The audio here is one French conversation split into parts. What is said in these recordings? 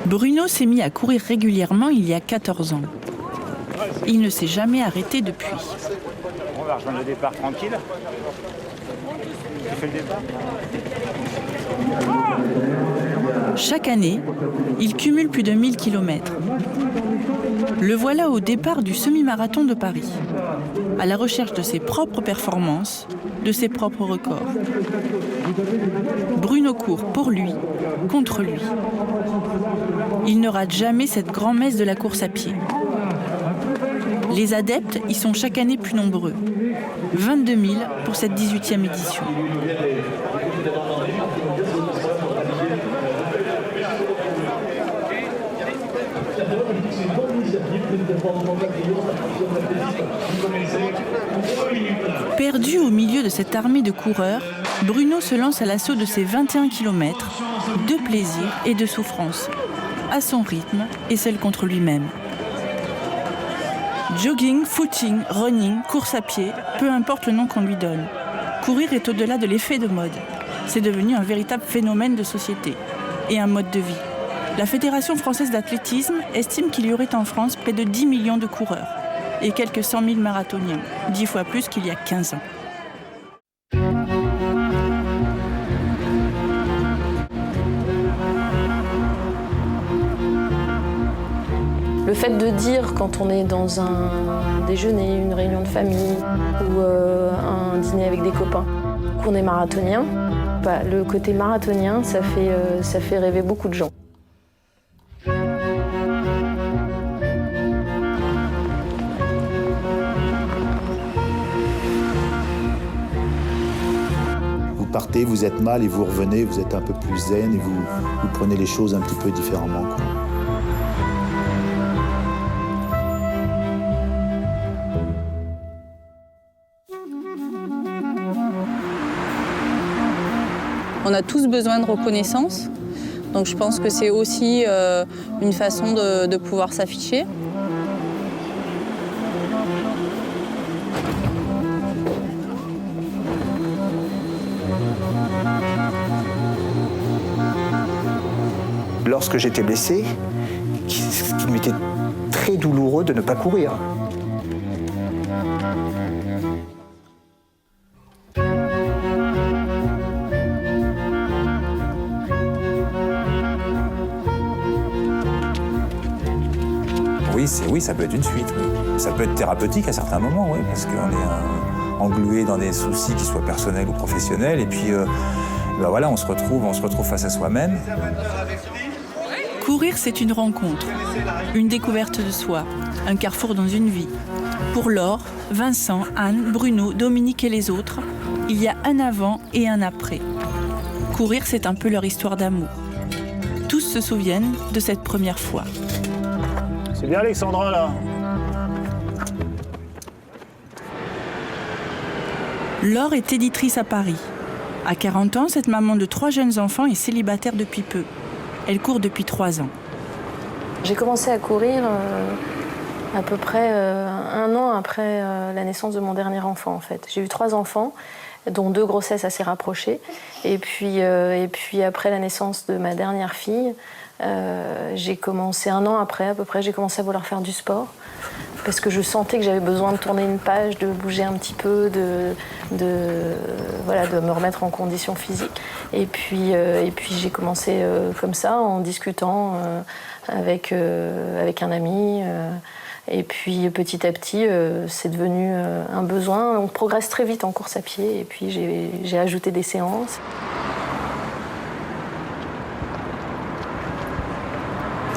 Bruno s'est mis à courir régulièrement il y a 14 ans. Il ne s'est jamais arrêté depuis. On va rejoindre le départ tranquille. Tu fais le départ ? Chaque année, il cumule plus de 1000 km. Le voilà au départ du semi-marathon de Paris, à la recherche de ses propres performances, de ses propres records. Bruno court pour lui, contre lui. Il ne rate jamais cette grand-messe de la course à pied. Les adeptes y sont chaque année plus nombreux. 22 000 pour cette 18e édition. Perdu au milieu de cette armée de coureurs, Bruno se lance à l'assaut de ses 21 km, de plaisir et de souffrance, à son rythme et seul contre lui-même. Jogging, footing, running, course à pied, peu importe le nom qu'on lui donne. Courir est au-delà de l'effet de mode. C'est devenu un véritable phénomène de société et un mode de vie. La Fédération française d'athlétisme estime qu'il y aurait en France près de 10 millions de coureurs et quelques 100 000 marathoniens, 10 fois plus qu'il y a 15 ans. Le fait de dire quand on est dans un déjeuner, une réunion de famille ou un dîner avec des copains qu'on est marathonien, le côté marathonien, ça fait rêver beaucoup de gens. Vous partez, vous êtes mal et vous revenez, vous êtes un peu plus zen et vous prenez les choses un petit peu différemment, quoi. On a tous besoin de reconnaissance, donc je pense que c'est aussi une façon de pouvoir s'afficher. Lorsque j'étais blessé, ce qui m'était très douloureux de ne pas courir. Oui, ça peut être une suite, oui. Ça peut être thérapeutique à certains moments, oui, parce qu'on est englué dans des soucis, qu'ils soient personnels ou professionnels, et puis voilà, on se retrouve face à soi-même. Courir, c'est une rencontre, une découverte de soi, un carrefour dans une vie. Pour Laure, Vincent, Anne, Bruno, Dominique et les autres, il y a un avant et un après. Courir, c'est un peu leur histoire d'amour. Tous se souviennent de cette première fois. C'est bien Alexandra, là. Laure est éditrice à Paris. À 40 ans, cette maman de 3 jeunes enfants est célibataire depuis peu. Elle court depuis 3 ans. J'ai commencé à courir à peu près 1 an après la naissance de mon dernier enfant, en fait. J'ai eu 3 enfants, dont 2 grossesses assez rapprochées. Et puis après la naissance de ma dernière fille, j'ai commencé 1 an après, à peu près, j'ai commencé à vouloir faire du sport. Parce que je sentais que j'avais besoin de tourner une page, de bouger un petit peu, de me remettre en condition physique. Et puis j'ai commencé comme ça, en discutant avec un ami. Et puis petit à petit, c'est devenu un besoin. On progresse très vite en course à pied. Et puis j'ai ajouté des séances.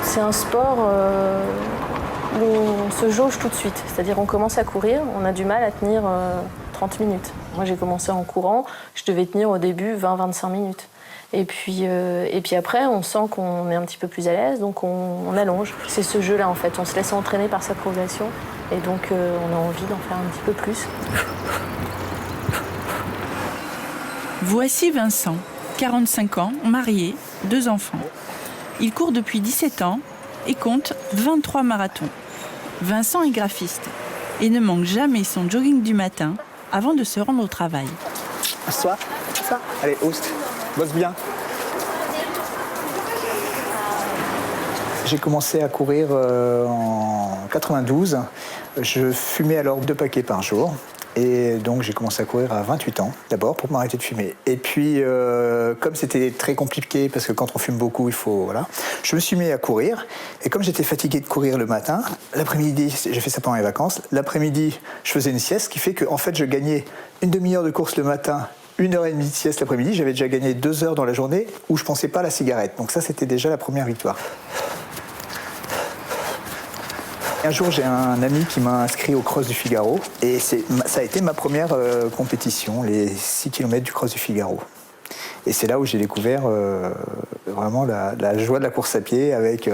C'est un sport où on se jauge tout de suite. C'est-à-dire on commence à courir, on a du mal à tenir 30 minutes. Moi j'ai commencé en courant, je devais tenir au début 20-25 minutes. Et puis après, on sent qu'on est un petit peu plus à l'aise, donc on allonge. C'est ce jeu-là en fait, on se laisse entraîner par sa progression. Et donc on a envie d'en faire un petit peu plus. Voici Vincent, 45 ans, marié, 2 enfants. Il court depuis 17 ans et compte 23 marathons. Vincent est graphiste et ne manque jamais son jogging du matin avant de se rendre au travail. Assois. Allez, hausse. Bosse bien. J'ai commencé à courir en 92. Je fumais alors 2 paquets par jour. Et donc j'ai commencé à courir à 28 ans, d'abord pour m'arrêter de fumer. Et puis comme c'était très compliqué, parce que quand on fume beaucoup, il faut... Voilà, je me suis mis à courir. Et comme j'étais fatigué de courir le matin, l'après-midi, j'ai fait ça pendant les vacances, l'après-midi, je faisais une sieste, ce qui fait qu'en fait, je gagnais une demi-heure de course le matin, 1h30 de sieste l'après-midi. J'avais déjà gagné 2 heures dans la journée où je ne pensais pas à la cigarette. Donc ça, c'était déjà la première victoire. Un jour, j'ai un ami qui m'a inscrit au Cross du Figaro et ça a été ma première compétition, les 6 km du Cross du Figaro. Et c'est là où j'ai découvert vraiment la joie de la course à pied avec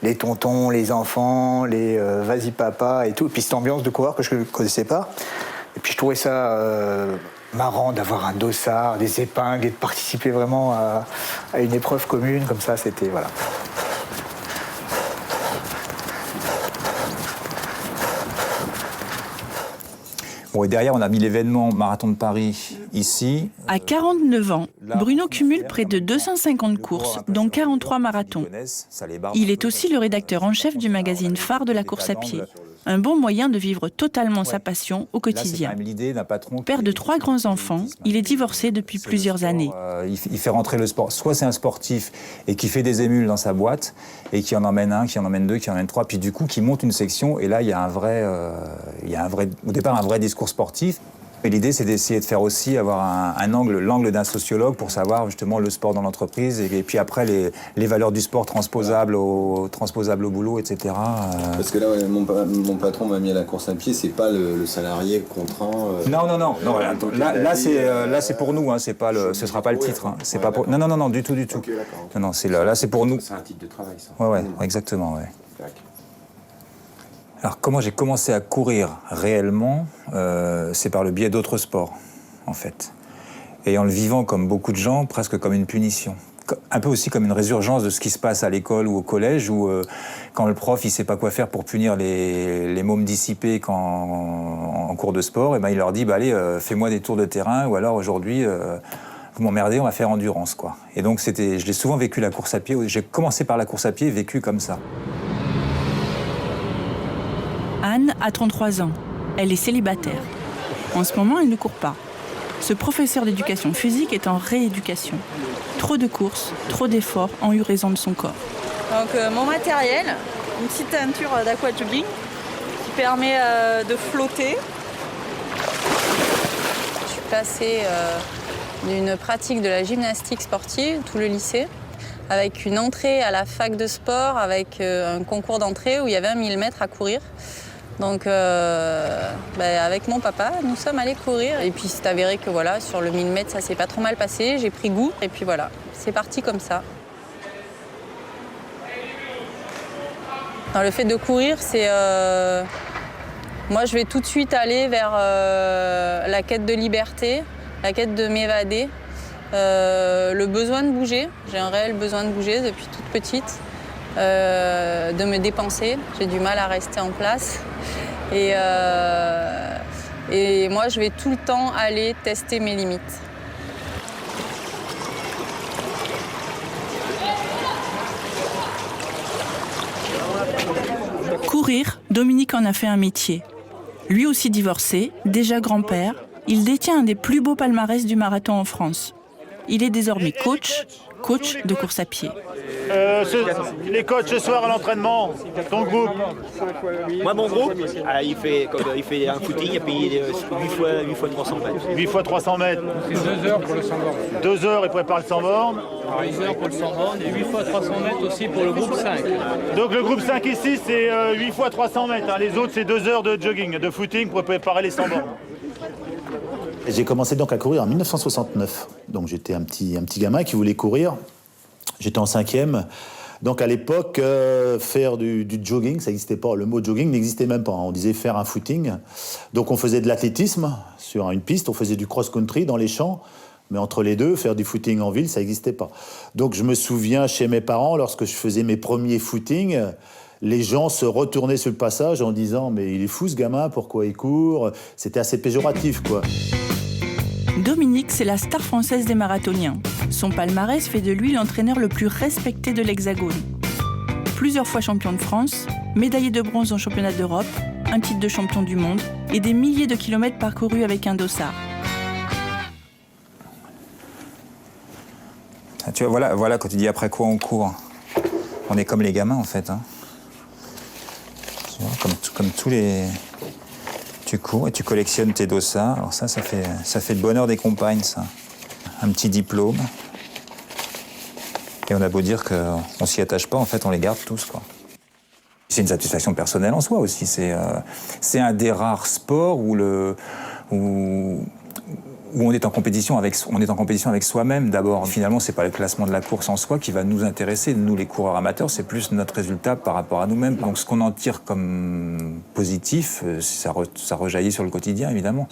les tontons, les enfants, les vas-y papa et tout. Et puis cette ambiance de coureur que je ne connaissais pas. Et puis je trouvais ça marrant d'avoir un dossard, des épingles et de participer vraiment à une épreuve commune comme ça. C'était voilà. Bon, et derrière, on a mis l'événement Marathon de Paris ici. À 49 ans, Bruno cumule près de 250 courses, dont 43 marathons. Il est aussi le rédacteur en chef du magazine phare de la course à pied. Un bon moyen de vivre totalement sa passion au quotidien. Père de 3 grands-enfants, il est divorcé depuis plusieurs années. Il fait rentrer le sport. Soit c'est un sportif et qui fait des émules dans sa boîte et qui en emmène 1, qui en emmène 2, qui en emmène 3, puis du coup qui monte une section et là il y a au départ un vrai discours sportif. Et l'idée, c'est d'essayer de faire aussi avoir l'angle d'un sociologue pour savoir justement le sport dans l'entreprise et puis après les valeurs du sport transposables au boulot, etc. Parce que là, ouais, mon patron m'a mis à la course à pied, c'est pas le salarié contraint. Non. Là, c'est pour nous, hein, ce sera pas le titre. Hein, c'est pas pour... Non, du tout. Okay, non, là, c'est pour nous. C'est un titre de travail, ça. Ouais, exactement, ouais. Alors, comment j'ai commencé à courir réellement, c'est par le biais d'autres sports, en fait. Et en le vivant comme beaucoup de gens, presque comme une punition. Un peu aussi comme une résurgence de ce qui se passe à l'école ou au collège, où quand le prof il sait pas quoi faire pour punir les mômes dissipés en cours de sport, et ben il leur dit allez, fais-moi des tours de terrain, ou alors aujourd'hui, vous m'emmerdez, on va faire endurance, quoi. Et donc je l'ai souvent vécu la course à pied, j'ai commencé par la course à pied, vécu comme ça. Anne a 33 ans. Elle est célibataire. En ce moment, elle ne court pas. Ce professeur d'éducation physique est en rééducation. Trop de courses, trop d'efforts ont eu raison de son corps. Donc mon matériel, une petite teinture d'aquajogging qui permet de flotter. Je suis passée d'une pratique de la gymnastique sportive, tout le lycée, avec une entrée à la fac de sport, avec un concours d'entrée où il y avait 1 000 mètres à courir. Donc avec mon papa, nous sommes allés courir. Et puis c'est avéré que voilà, sur le 1000 mètres, ça s'est pas trop mal passé. J'ai pris goût et puis voilà, c'est parti comme ça. Dans le fait de courir, c'est... moi, je vais tout de suite aller vers la quête de liberté, la quête de m'évader, le besoin de bouger. J'ai un réel besoin de bouger depuis toute petite. De me dépenser, j'ai du mal à rester en place et moi je vais tout le temps aller tester mes limites. Courir, Dominique en a fait un métier. Lui aussi divorcé, déjà grand-père, il détient un des plus beaux palmarès du marathon en France. Il est désormais coach de course à pied. Les coachs ce soir à l'entraînement, ton groupe? Moi, mon groupe, il fait un footing et puis 8 fois 300 mètres. 8 fois 300 mètres. C'est 2 heures pour le 100 bornes. 2 heures, il prépare le 100 bornes. 2 heures pour le 100 bornes et 8 fois 300 mètres aussi pour le groupe 5. Donc le groupe 5 ici, c'est 8 fois 300 mètres. Hein. Les autres, c'est 2 heures de jogging, de footing pour préparer les 100 bornes. J'ai commencé donc à courir en 1969. Donc j'étais un petit gamin qui voulait courir. J'étais en 5e. Donc à l'époque, faire du jogging, ça n'existait pas. Le mot jogging n'existait même pas. On disait faire un footing. Donc on faisait de l'athlétisme sur une piste, on faisait du cross-country dans les champs. Mais entre les deux, faire du footing en ville, ça n'existait pas. Donc je me souviens chez mes parents, lorsque je faisais mes premiers footings, les gens se retournaient sur le passage en disant « Mais il est fou ce gamin, pourquoi il court ?» C'était assez péjoratif, quoi. Dominique, c'est la star française des marathoniens. Son palmarès fait de lui l'entraîneur le plus respecté de l'Hexagone. Plusieurs fois champion de France, médaillé de bronze en championnat d'Europe, un titre de champion du monde et des milliers de kilomètres parcourus avec un dossard. Tu vois, voilà quand tu dis après quoi on court. On est comme les gamins en fait. Hein. Tu vois, comme tous les... Tu cours et tu collectionnes tes dossards. Alors ça fait le bonheur des compagnes, ça. Un petit diplôme. Et on a beau dire qu'on s'y attache pas, en fait, on les garde tous, quoi. C'est une satisfaction personnelle en soi aussi. C'est un des rares sports où on est en compétition avec soi-même d'abord. Finalement, c'est pas le classement de la course en soi qui va nous intéresser. Nous, les coureurs amateurs, c'est plus notre résultat par rapport à nous-mêmes. Donc, ce qu'on en tire comme positif, ça rejaillit sur le quotidien, évidemment.